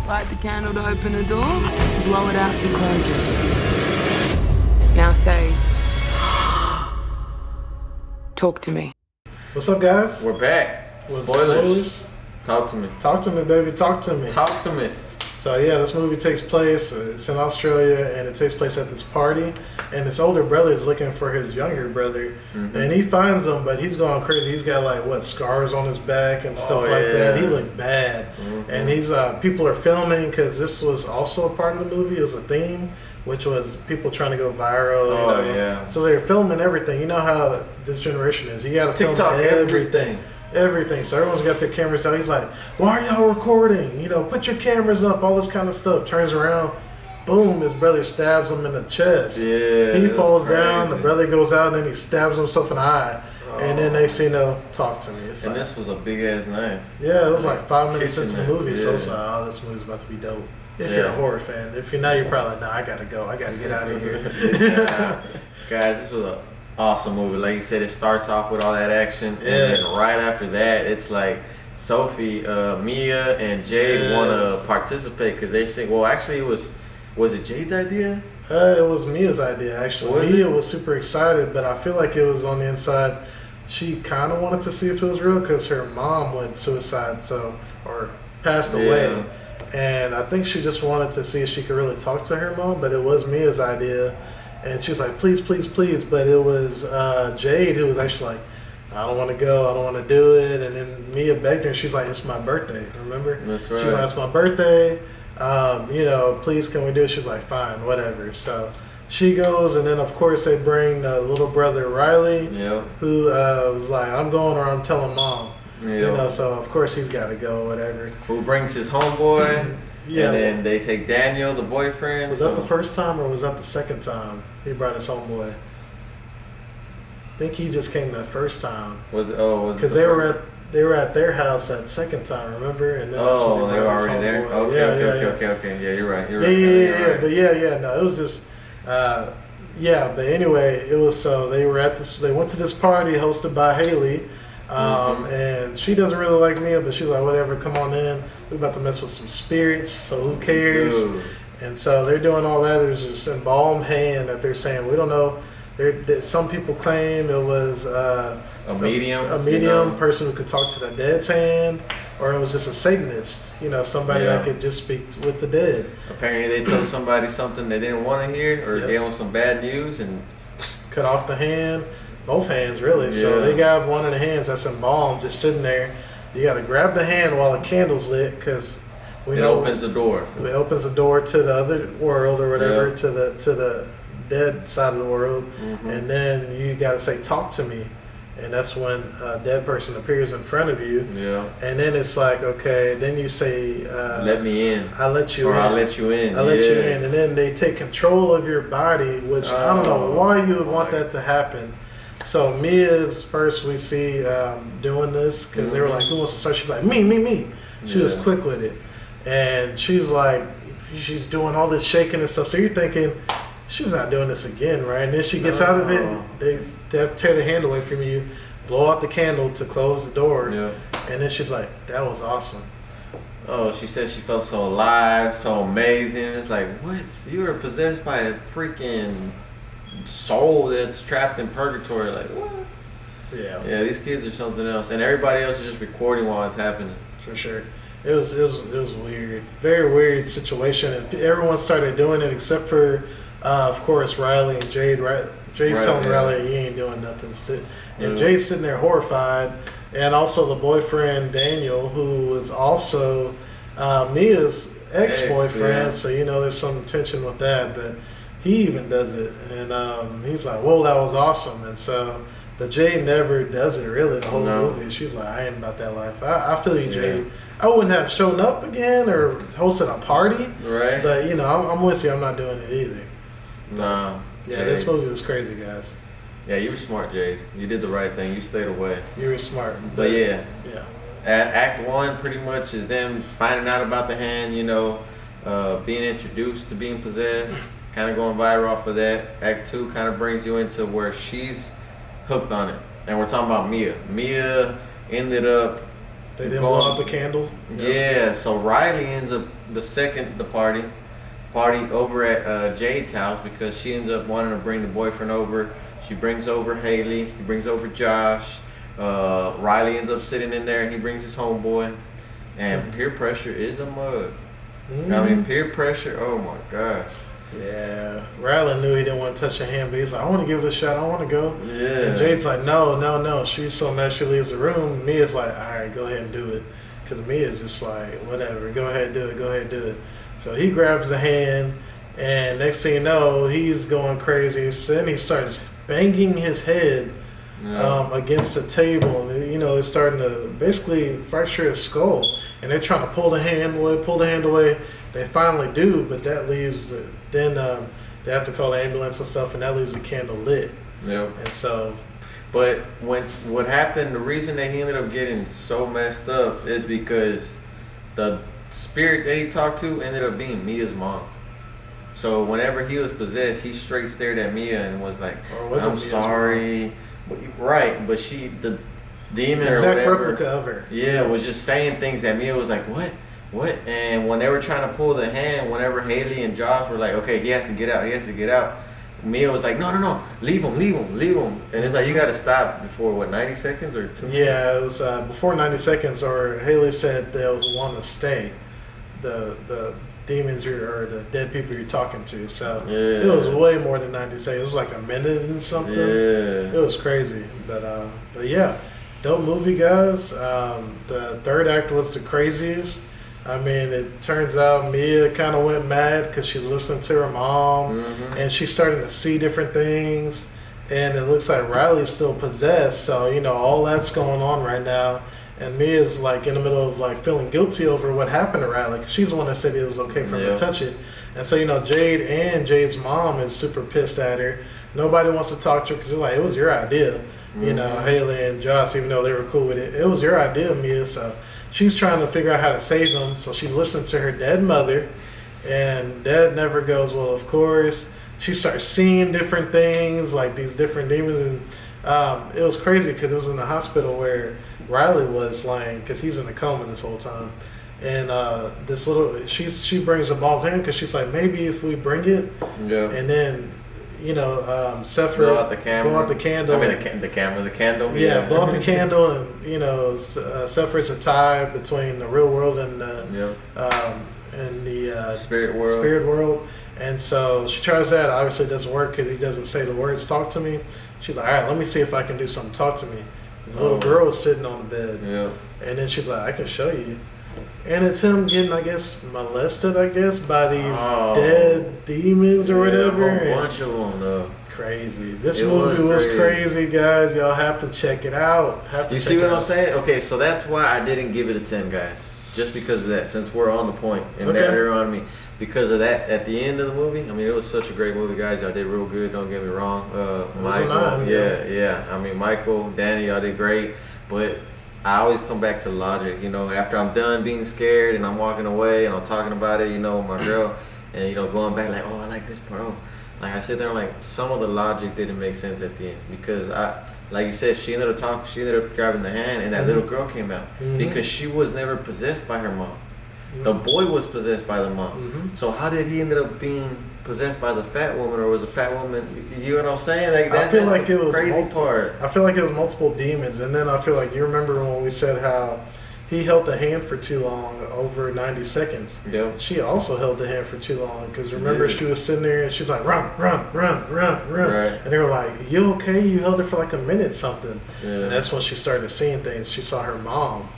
Light the candle to open the door, blow it out to close it. Now say, talk to me. What's up, guys? We're back. With Spoilers. Talk to me. Talk to me, baby. Talk to me. Talk to me. So yeah, this movie takes place. It's in Australia, and it takes place at this party. And this older brother is looking for his younger brother, and he finds him, but he's going crazy. He's got like scars on his back and stuff like that. He looked bad, and he's people are filming because this was also a part of the movie. It was a theme, which was people trying to go viral. So they're filming everything. You know how this generation is. You got to film everything. Everything. So everyone's got their cameras out. He's like, why are y'all recording? You know, put your cameras up, all this kind of stuff. Turns around, boom, his brother stabs him in the chest. Yeah. He falls down, the brother goes out, and then he stabs himself in the eye. And then they say, no, talk to me. It's and like, this was a big ass knife. Yeah, it was like 5 minutes into the movie, so Yeah. it's like, oh, this movie's about to be dope. If you're a horror fan. If you're not, you're probably like, nah, I gotta go. I gotta get out of here. Guys, this was an awesome movie. Like you said, it starts off with all that action, and then right after that, it's like Sophie, Mia, and Jade want to participate because they think. Well, actually, was it Jade's idea? It was Mia's idea, actually. Was Mia was super excited, but I feel like it was on the inside. She kind of wanted to see if it was real because her mom went suicide, or passed away. And I think she just wanted to see if she could really talk to her mom, but it was Mia's idea. And she was like, please, please, please. But it was Jade who was actually like, I don't want to go. I don't want to do it. And then Mia begged her. And she's like, it's my birthday. Remember? That's right. She's like, it's my birthday. You know, please, can we do it? She's like, fine, whatever. So she goes. And then, of course, they bring the little brother, Riley, who was like, I'm going or I'm telling mom. You know, so, of course, he's got to go, whatever. Who brings his homeboy. And then they take Daniel, the boyfriend. Was that the first time or was that the second time he brought his homeboy? I think he just came that first time. Was it? Oh, was it? Because they were at their house that second time, remember? And then that's when they were already there. Okay. Yeah, you're right. Yeah. No, it was just, But anyway, it was so they were at this. They went to this party hosted by Haley. And she doesn't really like Mia, but she's like, whatever, come on in. We're about to mess with some spirits, so who cares? Dude. And so they're doing all that. There's this embalmed hand that they're saying, we don't know. Some people claim it was a medium person who could talk to the dead's hand, or it was just a Satanist, somebody that could just speak with the dead. Apparently they told somebody something they didn't want to hear, or gave them some bad news, and cut off the hand. Both hands, really. So they got one of the hands that's embalmed, just sitting there. You got to grab the hand while the candle's lit, because it opens the door. It opens the door to the other world or whatever, to the dead side of the world. And then you got to say, "Talk to me," and that's when a dead person appears in front of you. And then it's like, okay. Then you say, "Let me in." I let you in. I let you in. I let you in. And then they take control of your body, which I don't know why you would want that to happen. So Mia's first we see doing this because they were like, who wants to start? She's like, me. She was quick with it. And she's like, she's doing all this shaking and stuff. So you're thinking, she's not doing this again, right? And then she gets out of it. They have to tear the hand away from you, blow out the candle to close the door. And then she's like, that was awesome. Oh, she said she felt so alive, so amazing. It's like, what? You were possessed by a freaking soul that's trapped in purgatory. Like, what? Yeah, these kids are something else, and everybody else is just recording while it's happening. For sure. It was weird, very weird situation, and everyone started doing it except for of course Riley and Jade. Jade's telling Riley, you ain't doing nothing, and Jade's sitting there horrified. And also the boyfriend Daniel, who was also Mia's ex-boyfriend, so there's some tension with that, but he even does it, and he's like, whoa, that was awesome. And so, but Jade never does it really the whole movie. She's like, I ain't about that life. I feel you, Jade. I wouldn't have shown up again or hosted a party, right? But I'm with you. I'm not doing it either. No. Yeah, this movie was crazy, guys. Yeah, you were smart, Jade. You did the right thing. You stayed away. You were smart. But Act 1 pretty much is them finding out about the hand, being introduced to being possessed, kind of going viral off of that. Act 2 kind of brings you into where she's hooked on it. And we're talking about Mia. Mia ended up They didn't blow out the candle. Yeah, so Riley ends up the party over at Jade's house because she ends up wanting to bring the boyfriend over. She brings over Haley. She brings over Josh. Riley ends up sitting in there, and he brings his homeboy. And peer pressure is a mug. Mm-hmm. I mean, peer pressure. Oh my gosh. Yeah, Riley knew he didn't want to touch her hand, but he's like, I want to give it a shot. I want to go. Yeah. And Jade's like, no. She's so mad she leaves the room. Mia's like, all right, go ahead and do it. Because Mia's just like, whatever, go ahead and do it. So he grabs the hand, and next thing you know, he's going crazy. So then he starts banging his head against the table. And, it's starting to basically fracture his skull. And they're trying to pull the hand away. They finally do, but that leaves then they have to call the ambulance and stuff, and that leaves the candle lit. Yep. And so, but what happened? The reason that he ended up getting so messed up is because the spirit that he talked to ended up being Mia's mom. So whenever he was possessed, he straight stared at Mia and was like, "I'm sorry." Right, but the demon or exact whatever, replica of her. Yeah, was just saying things that Mia was like, "What?" And when they were trying to pull the hand, whenever Haley and Josh were like, okay, he has to get out, Mia was like, no, leave him. And it's like, you got to stop before, 90 seconds or 2 minutes? Yeah, it was before 90 seconds, or Haley said they'll want to stay, the demons or the dead people you're talking to. So it was way more than 90 seconds. It was like a minute and something. Yeah. It was crazy. But yeah, dope movie, guys. The third act was the craziest. I mean, it turns out Mia kind of went mad because she's listening to her mom, and she's starting to see different things. And it looks like Riley's still possessed, so all that's going on right now. And Mia's like in the middle of like feeling guilty over what happened to Riley, 'cause she's the one that said it was okay for her to touch it. And so Jade and Jade's mom is super pissed at her. Nobody wants to talk to her because they're like, it was your idea. Haley and Josh, even though they were cool with it, it was your idea, Mia. So she's trying to figure out how to save them. So she's listening to her dead mother, and that never goes well, of course. She starts seeing different things, like these different demons. And it was crazy because it was in the hospital where Riley was lying because he's in a coma this whole time. And she brings a ball in because she's like, maybe if we bring it, and then Sephra blow out the candle. I mean, the candle. Yeah, blow out the candle, and Sephra's a tie between the real world and the spirit world. Spirit world, and so she tries that. Obviously, it doesn't work because he doesn't say the words. Talk to me. She's like, all right, let me see if I can do something. Talk to me. This little girl is sitting on the bed, and then she's like, I can show you. And it's him getting, I guess, molested, by these dead demons or whatever. A whole bunch of them, though. Crazy. This movie was crazy, guys. Y'all have to check it out. You see what I'm saying? Okay, so that's why I didn't give it a 10, guys. Just because of that, since we're on the point and they're on me. Because of that, at the end of the movie, I mean, it was such a great movie, guys. Y'all did real good. Don't get me wrong. Michael, yeah. I mean, Michael, Danny, y'all did great. But I always come back to logic, after I'm done being scared and I'm walking away and I'm talking about it, with my girl, and, going back like, oh, I like this part. Like, I sit there and like, some of the logic didn't make sense at the end because like you said, she ended up grabbing the hand and that little girl came out because she was never possessed by her mom. The boy was possessed by the mom. So how did he end up being possessed by the fat woman, or was a fat woman? You know what I'm saying? Like, I feel like it was crazy part. I feel like it was multiple demons, and then I feel like you remember when we said how he held the hand for too long, over 90 seconds. Yeah. She also held the hand for too long because remember she was sitting there and she's like, run. Right. And they were like, you okay? You held it for like a minute something. Yeah. And that's when she started seeing things. She saw her mom.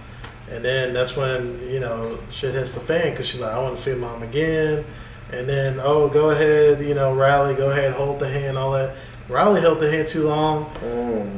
And then that's when, shit hits the fan because she's like, I want to see mom again. And then, go ahead, Riley, go ahead, hold the hand, all that. Riley held the hand too long,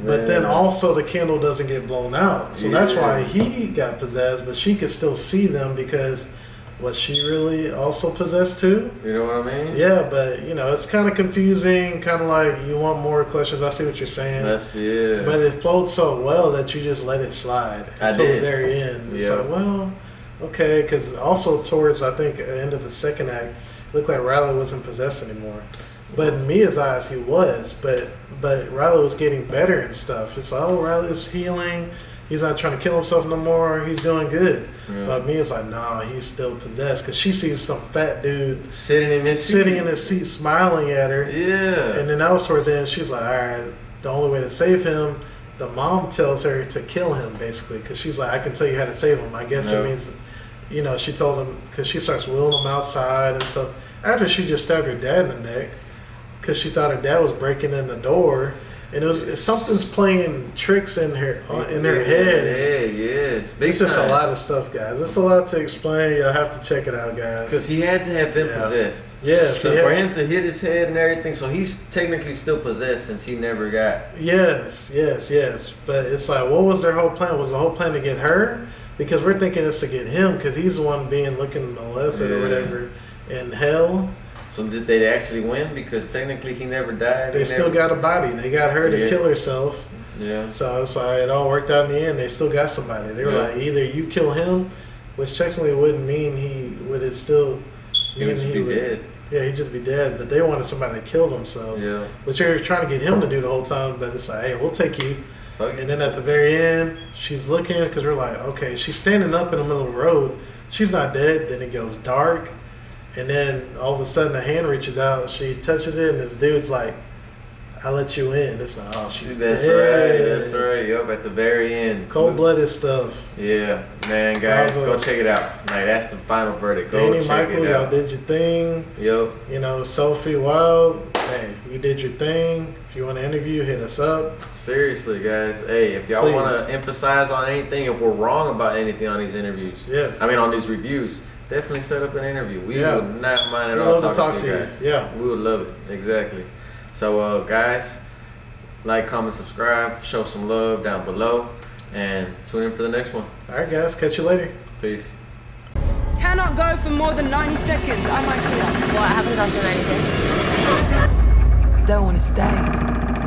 but then also the candle doesn't get blown out. So that's why he got possessed, but she could still see them because was she really also possessed too? You know what I mean? Yeah, but it's kind of confusing, kind of like you want more questions. I see what you're saying. But it flowed so well that you just let it slide until the very end. It's like, well, okay, because also towards, I think, the end of the second act, it looked like Riley wasn't possessed anymore. But in Mia's eyes, he was. But Riley was getting better and stuff. It's like, Riley's healing. He's not trying to kill himself no more. He's doing good. Yeah. But Mia's like, nah, he's still possessed because she sees some fat dude Sitting in his seat, smiling at her. Yeah. And then that was towards the end. She's like, all right, the only way to save him, the mom tells her to kill him, basically, because she's like, I can tell you how to save him. I guess it means, she told him, because she starts wheeling him outside and stuff. After she just stabbed her dad in the neck, because she thought her dad was breaking in the door. And something's playing tricks in her head. Yeah, yes. It's just a lot of stuff, guys. It's a lot to explain. You'll have to check it out, guys. Because he had to have been possessed. Yeah. So for him to hit his head and everything, so he's technically still possessed since he never got. Yes. But it's like, what was their whole plan? Was the whole plan to get her? Because we're thinking it's to get him because he's the one being looking molested or whatever in hell. So did they actually win? Because technically he never died. They still got a body. They got her to kill herself. Yeah. So it's like it all worked out in the end. They still got somebody. They were like, either you kill him, which technically wouldn't mean he would be dead. Yeah, he'd just be dead. But they wanted somebody to kill themselves. Yeah. Which they were trying to get him to do the whole time. But it's like, hey, we'll take you. Fuck. And then at the very end, she's looking because we're like, okay, she's standing up in the middle of the road. She's not dead. Then it goes dark. And then all of a sudden, a hand reaches out. She touches it, and this dude's like, "I let you in." It's like, oh, she's dead. That's right. Yup, at the very end. Cold-blooded stuff. Yeah, man, guys, go check it out. Like that's the final verdict. Go Danny, check Michael, it y'all out. did your thing. Yup. Sophie Wild, hey, you did your thing. If you want to interview, hit us up. Seriously, guys. Hey, if y'all want to emphasize on anything, if we're wrong about anything on these interviews, on these reviews. Definitely set up an interview. We would not mind at all talking to you guys. Yeah. We would love it. Exactly. So, guys, like, comment, subscribe, show some love down below, and tune in for the next one. All right, guys. Catch you later. Peace. Cannot go for more than 90 seconds. Am I clear? What happens after 90 seconds? Don't want to stay.